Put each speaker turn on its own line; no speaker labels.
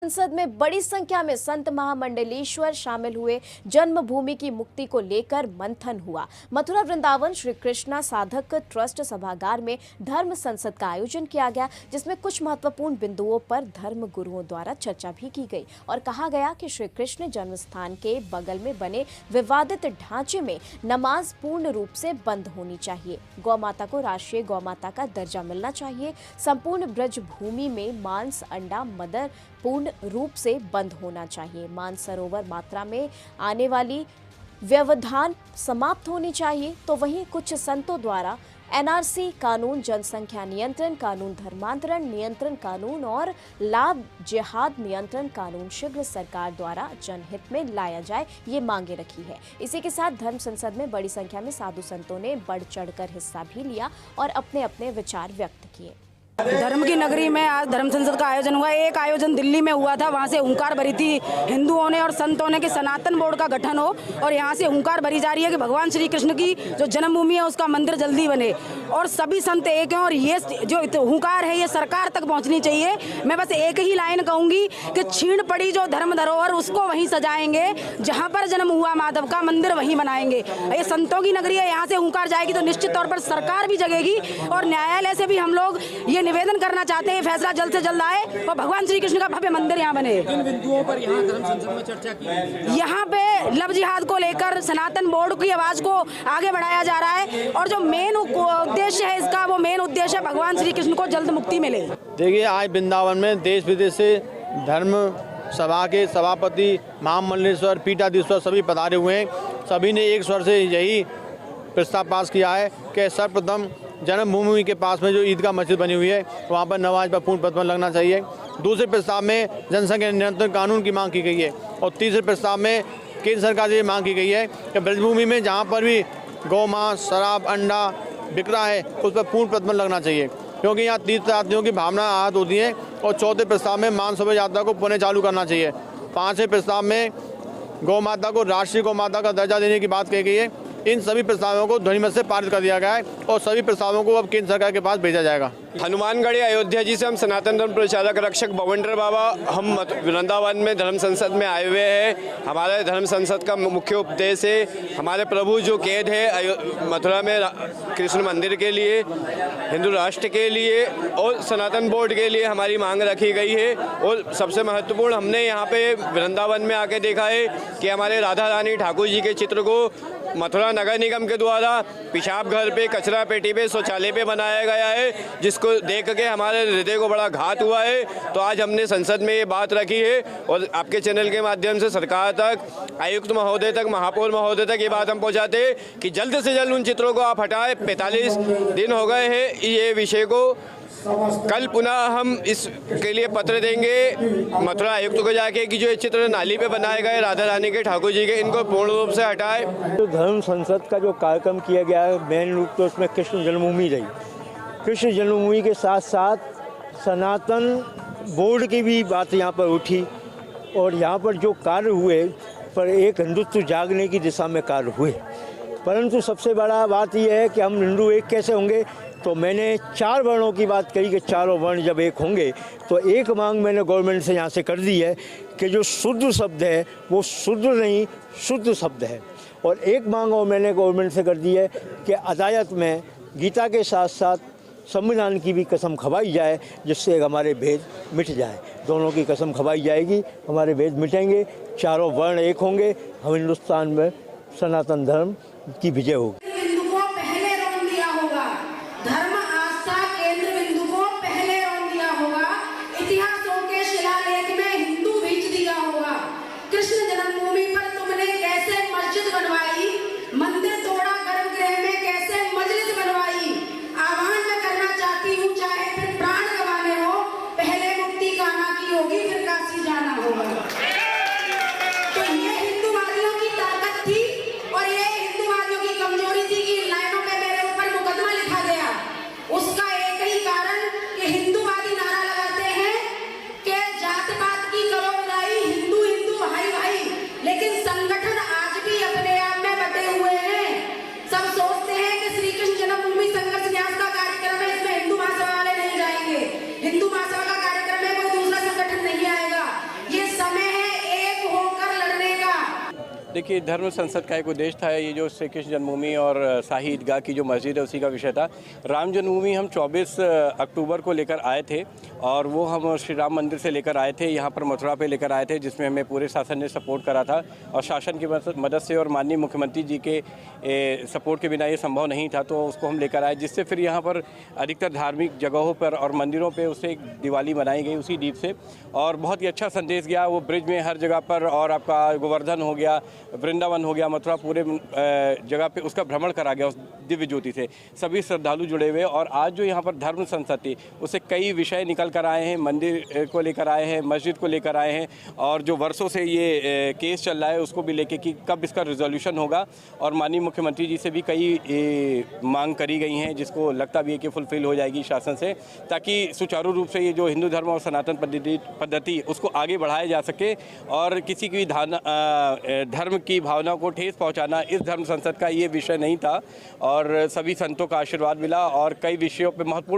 संसद में बड़ी संख्या में संत महामंडलेश्वर शामिल हुए। जन्मभूमि की मुक्ति को लेकर मंथन हुआ। मथुरा वृंदावन श्री कृष्णा साधक ट्रस्ट सभागार में धर्म संसद का आयोजन किया गया, जिसमें कुछ महत्वपूर्ण बिंदुओं पर धर्म गुरुओं द्वारा चर्चा भी की गई और कहा गया कि श्री कृष्ण जन्म स्थान के बगल में बने विवादित ढांचे में नमाज पूर्ण रूप से बंद होनी चाहिए। गौ माता को राष्ट्रीय गौ माता का दर्जा मिलना चाहिए। संपूर्ण ब्रज भूमि में मांस, अंडा, मदर पूर्ण रूप से बंद होना चाहिए। मानसरोवर मात्रा में आने वाली व्यवधान समाप्त होनी चाहिए। तो वहीं कुछ संतों द्वारा एनआरसी कानून, जनसंख्या नियंत्रण कानून, धर्मांतरण नियंत्रण कानून और लाभ जिहाद नियंत्रण कानून शीघ्र सरकार द्वारा जनहित में लाया जाए, ये मांगे रखी है। इसी के साथ धर्म संसद में बड़ी संख्या में साधु संतों ने बढ़ चढ़कर हिस्सा भी लिया और अपने अपने विचार व्यक्त किए।
धर्म की नगरी में आज धर्म संसद का आयोजन हुआ। एक आयोजन दिल्ली में हुआ था, वहाँ से हुंकार भरी थी हिंदुओं ने और संतों ने कि सनातन बोर्ड का गठन हो, और यहाँ से हुंकार भरी जा रही है कि भगवान श्री कृष्ण की जो जन्मभूमि है उसका मंदिर जल्दी बने। और सभी संत एक हैं और ये जो हुंकार है ये सरकार तक पहुँचनी चाहिए। मैं बस एक ही लाइन कहूँगी कि छीन पड़ी जो धर्म धरोहर उसको वहीं सजाएंगे, जहाँ पर जन्म हुआ माधव का मंदिर वहीं बनाएंगे। ये संतों की नगरी है, यहाँ से हुंकार जाएगी तो निश्चित तौर पर सरकार भी जगेगी। और न्यायालय से भी हम लोग ये निवेदन करना चाहते हैं फैसला जल्द से जल्द आए और भगवान श्री कृष्ण का भव्य मंदिर यहाँ बने।
किन बिंदुओं पर यहाँ धर्म संसद में चर्चा की?
यहाँ पे लव जिहाद को लेकर सनातन बोर्ड की आवाज को आगे बढ़ाया जा रहा है और जो मेन उद्देश्य है इसका, वो मेन उद्देश्य है भगवान श्री कृष्ण को जल्द मुक्ति मिले।
देखिए, आज वृंदावन में देश विदेश से धर्म सभा के सभापति महामंडलेश्वर पीठाधीश्वर सभी पधारे हुए हैं। सभी ने एक स्वर से यही प्रस्ताव पास किया है कि सर्वप्रथम जन्मभूमि के पास में जो ईदगाह मस्जिद बनी हुई है वहाँ पर नमाज पर पूर्ण प्रतिबंध लगना चाहिए। दूसरे प्रस्ताव में जनसंख्या नियंत्रण कानून की मांग की गई है और तीसरे प्रस्ताव में केंद्र सरकार से ये मांग की गई है कि ब्रजभूमि में जहाँ पर भी गौ मांस, शराब, अंडा बिक रहा है उस पर पूर्ण प्रतिबंध लगना चाहिए, क्योंकि यहाँ तीर्थयात्रियों की भावना आहत होती है। और चौथे प्रस्ताव में मानसरोवर यात्रा को पुनः चालू करना चाहिए। पाँचवें प्रस्ताव में गौ माता को राष्ट्रीय गौ माता का दर्जा देने की बात कही गई है। इन सभी प्रस्तावों को ध्वनिमत से पारित कर दिया गया है और सभी प्रस्तावों को अब केंद्र सरकार के पास भेजा जाएगा।
हनुमानगढ़ी अयोध्या जी से हम सनातन धर्म प्रचारक रक्षक भवंडर बाबा हम वृंदावन में धर्म संसद में आए हुए हैं। हमारे धर्म संसद का मुख्य उपदेश है हमारे प्रभु जो कैद है मथुरा में कृष्ण मंदिर के लिए, हिंदू राष्ट्र के लिए और सनातन बोर्ड के लिए हमारी मांग रखी गई है। और सबसे महत्वपूर्ण हमने यहाँ पे वृंदावन में आके देखा है कि हमारे राधा रानी ठाकुर जी के चित्र को मथुरा नगर निगम के द्वारा पेशाब घर पे, कचरा पेटी पे, शौचालय पे बनाया गया है, जिसको देख के हमारे हृदय को बड़ा घात हुआ है। तो आज हमने संसद में ये बात रखी है और आपके चैनल के माध्यम से सरकार तक, आयुक्त महोदय तक, महापौर महोदय तक ये बात हम पहुँचाते हैं कि जल्द से जल्द उन चित्रों को आप हटाएं। 45 दिन हो गए हैं ये विषय को। कल पुनः हम इसके लिए पत्र देंगे मथुरा आयुक्त को जाके कि जो ये चित्र नाली पे बनाए गए राधा रानी के, ठाकुर जी के, इनको पूर्ण रूप से हटाए।
तो धर्म संसद का जो कार्यक्रम किया गया है मेन रूप तो उसमें कृष्ण जन्मभूमि रही। कृष्ण जन्मभूमि के साथ साथ सनातन बोर्ड की भी बात यहाँ पर उठी और यहाँ पर जो कार्य हुए पर एक हिंदुत्व जागने की दिशा में कार्य हुए। परंतु सबसे बड़ा बात यह है कि हम हिंदू एक कैसे होंगे। तो मैंने 4 वर्णों की बात कही कि चारों वर्ण जब एक होंगे तो एक मांग मैंने गवर्नमेंट से यहाँ से कर दी है कि जो शुद्ध शब्द है वो शुद्ध नहीं शुद्ध शब्द है। और एक मांग और मैंने गवर्नमेंट से कर दी है कि अदालत में गीता के साथ साथ संविधान की भी कसम खवाई जाए, जिससे हमारे भेद मिट जाए। दोनों की कसम खवाई जाएगी, हमारे भेद मिटेंगे, चारों वर्ण एक होंगे, हम हिंदुस्तान में सनातन धर्म की विजय होगी।
धर्म आस्था केंद्र बिंदु को पहले रोक दिया होगा। इतिहासों के शिलालेख में हिंदू बीज दिया होगा। कृष्ण जन्मभूमि पर तुमने कैसे मस्जिद बनवाई, मंदिर तोड़ा, गर्भगृह में कैसे मजलिस बनवाई। आह्वान मैं करना चाहती हूँ, चाहे फिर प्राण गंवाने हो, पहले मुक्ति कामना की होगी, फिर काशी जाना होगा। तो ये हिंदूवादियों की ताकत थी और ये हिंदूवादियों की कमजोरी
देखिए, धर्म संसद का एक उद्देश्य था, ये जो श्री कृष्ण जन्मभूमि और शाही ईदगाह की जो मस्जिद है उसी का विषय था। राम जन्मभूमि हम 24 अक्टूबर को लेकर आए थे और वो हम श्री राम मंदिर से लेकर आए थे, यहाँ पर मथुरा पे लेकर आए थे, जिसमें हमें पूरे शासन ने सपोर्ट करा था और शासन की मदद से और माननीय मुख्यमंत्री जी के सपोर्ट के बिना ये संभव नहीं था, तो उसको हम लेकर आए, जिससे फिर यहाँ पर अधिकतर धार्मिक जगहों पर और मंदिरों पे उससे एक दिवाली मनाई गई उसी दीप से और बहुत ही अच्छा संदेश गया। वो ब्रिज में हर जगह पर और आपका गोवर्धन हो गया, वृंदावन हो गया, मथुरा, पूरे जगह पे उसका भ्रमण करा गया उस दिव्य ज्योति से। सभी श्रद्धालु जुड़े हुए और आज जो यहाँ पर धर्म संसद थी उससे कई विषय निकल कर आए हैं, मंदिर को लेकर आए हैं, मस्जिद को लेकर आए हैं और जो वर्षों से ये केस चल रहा है उसको भी लेके कि कब इसका रिजोल्यूशन होगा और माननीय मुख्यमंत्री जी से भी कई मांग करी गई हैं, जिसको लगता भी है कि फुलफिल हो जाएगी शासन से, ताकि सुचारू रूप से ये जो हिंदू धर्म और सनातन पद्धति उसको आगे बढ़ाया जा सके और किसी की धर्म की भावना को ठेस पहुंचाना इस धर्म संसद का ये विषय नहीं था और सभी संतों का आशीर्वाद मिला और कई विषयों पर महत्वपूर्ण